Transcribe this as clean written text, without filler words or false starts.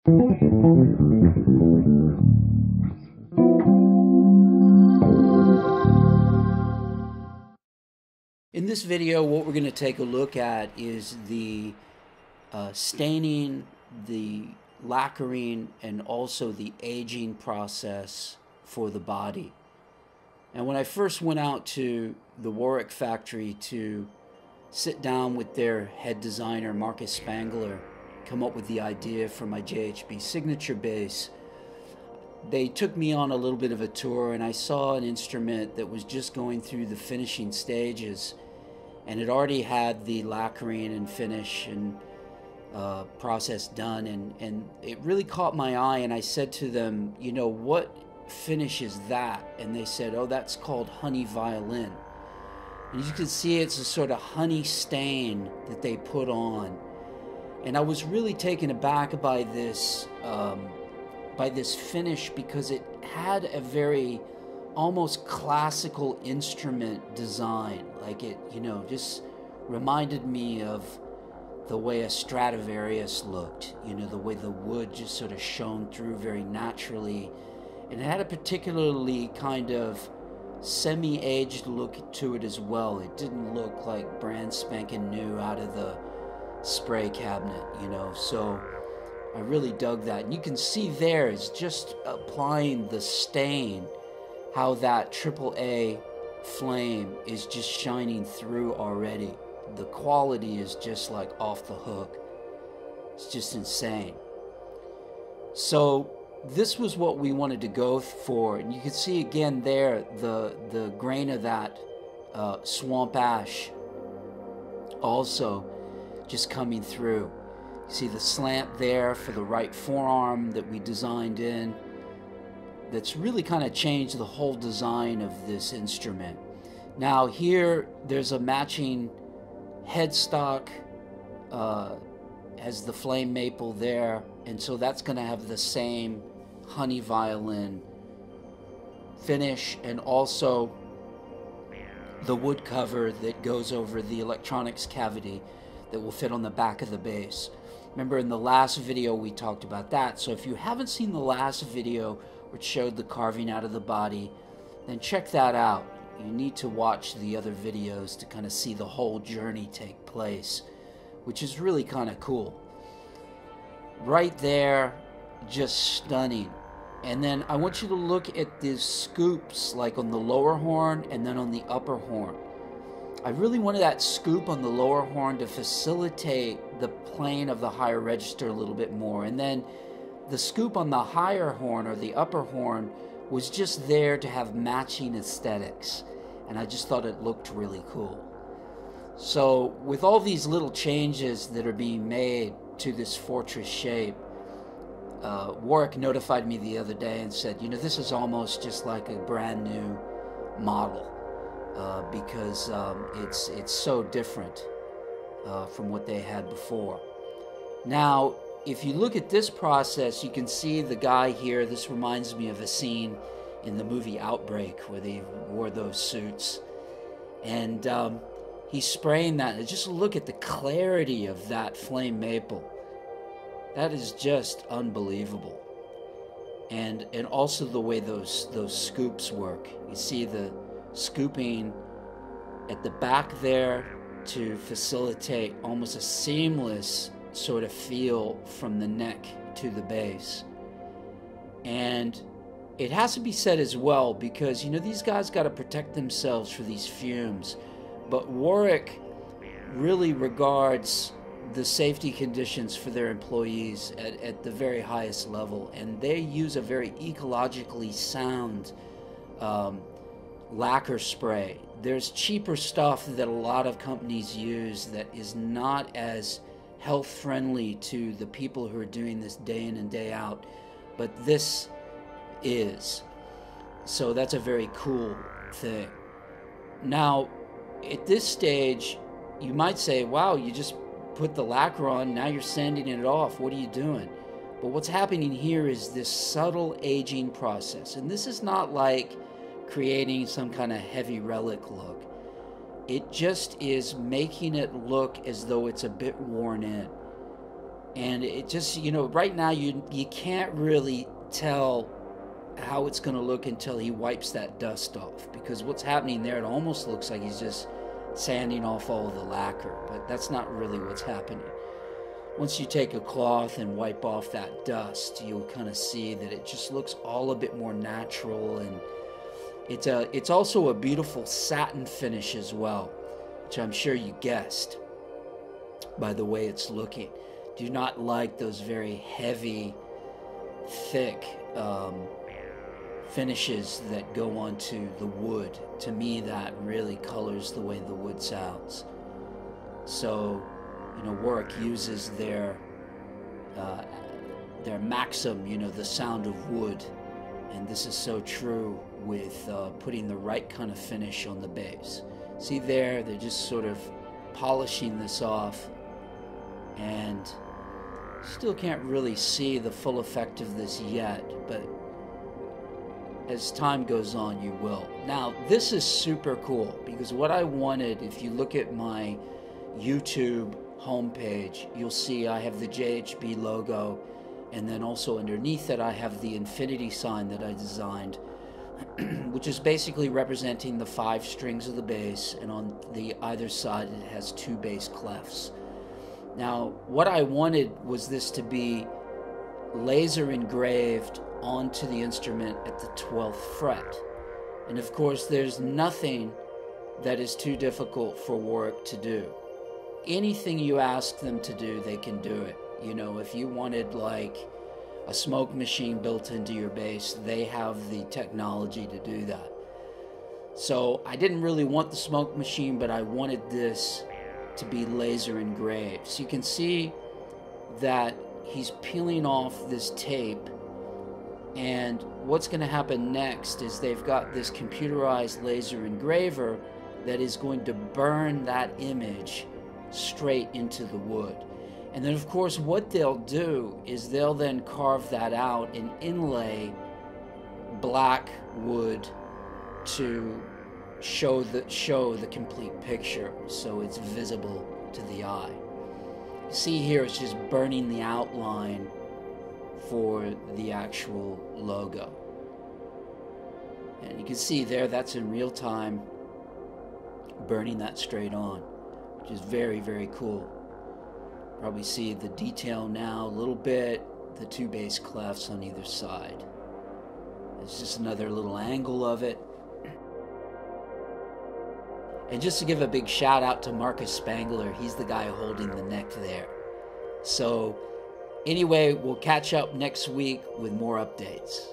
In this video, what we're going to take a look at is the staining, the lacquering, and also the aging process for the body. And when I first went out to the Warwick factory to sit down with their head designer, Marcus Spangler, come up with the idea for my JHB Signature Bass, they took me on a little bit of a tour, and I saw an instrument that was just going through the finishing stages, and it already had the lacquering and finish and process done, and it really caught my eye. And I said to them, you know, what finish is that? And they said, oh, that's called honey violin. And you can see it's a sort of honey stain that they put on. And I was really taken aback by this finish, because it had a very almost classical instrument design. Like it, you know, just reminded me of the way a Stradivarius looked, you know, the way the wood just sort of shone through very naturally. And it had a particularly kind of semi-aged look to it as well. It didn't look like brand spanking new out of the spray cabinet, you know. So I really dug that. And you can see there is just applying the stain, how that AAA flame is just shining through already. The quality is just like off the hook. It's just insane. So this was what we wanted to go for, and you can see again there the grain of that swamp ash also just coming through. You see the slant there for the right forearm that we designed in. That's really kind of changed the whole design of this instrument. Now here there's a matching headstock, has the flame maple there, and so that's going to have the same honey violin finish, and also the wood cover that goes over the electronics cavity that will fit on the back of the bass. Remember in the last video we talked about that, so if you haven't seen the last video which showed the carving out of the body, then check that out. You need to watch the other videos to kind of see the whole journey take place, which is really kind of cool. Right there, just stunning. And then I want you to look at the scoops, like on the lower horn and then on the upper horn. I really wanted that scoop on the lower horn to facilitate the playing of the higher register a little bit more, and then the scoop on the higher horn or the upper horn was just there to have matching aesthetics, and I just thought it looked really cool. So with all these little changes that are being made to this fortress shape, Warwick notified me the other day and said, you know, this is almost just like a brand new model, because it's so different from what they had before. Now, if you look at this process, you can see the guy here. This reminds me of a scene in the movie Outbreak where they wore those suits. And he's spraying that. And just look at the clarity of that flame maple. That is just unbelievable. And also the way those scoops work. You see the scooping at the back there to facilitate almost a seamless sort of feel from the neck to the base. And it has to be said as well, because you know these guys got to protect themselves for these fumes, but Warwick really regards the safety conditions for their employees at the very highest level, and they use a very ecologically sound lacquer spray. There's cheaper stuff that a lot of companies use that is not as health friendly to the people who are doing this day in and day out, but this is. So that's a very cool thing. Now at this stage you might say, wow, you just put the lacquer on, now you're sanding it off, what are you doing? But what's happening here is this subtle aging process, and this is not like creating some kind of heavy relic look. It just is making it look as though it's a bit worn in. And it just, you know, right now you can't really tell how it's going to look until he wipes that dust off, because what's happening there, it almost looks like he's just sanding off all the lacquer, but that's not really what's happening. Once you take a cloth and wipe off that dust, you'll kind of see that it just looks all a bit more natural, and it's also a beautiful satin finish as well, which I'm sure you guessed by the way it's looking. Do not like those very heavy, thick finishes that go onto the wood. To me, that really colors the way the wood sounds. So, you know, Warwick uses their maxim, you know, the sound of wood, and this is so true with putting the right kind of finish on the bass. See there, they're just sort of polishing this off, and still can't really see the full effect of this yet, but as time goes on, you will. Now, this is super cool, because what I wanted, if you look at my YouTube homepage, you'll see I have the JHB logo, and then also underneath it I have the infinity sign that I designed, which is basically representing the 5 strings of the bass, and on the either side it has 2 bass clefs. Now, what I wanted was this to be laser engraved onto the instrument at the 12th fret. And of course, there's nothing that is too difficult for Warwick to do. Anything you ask them to do, they can do it. You know, if you wanted like a smoke machine built into your bass, they have the technology to do that. So I didn't really want the smoke machine, but I wanted this to be laser engraved. So you can see that he's peeling off this tape, and what's going to happen next is they've got this computerized laser engraver that is going to burn that image straight into the wood. And then of course what they'll do is they'll then carve that out and inlay black wood to show the complete picture, so it's visible to the eye. See here, it's just burning the outline for the actual logo. And you can see there, that's in real time, burning that straight on, which is very, very cool. Probably see the detail now a little bit, the 2 bass clefs on either side. It's just another little angle of it. And just to give a big shout out to Marcus Spangler, he's the guy holding the neck there. So anyway, we'll catch up next week with more updates.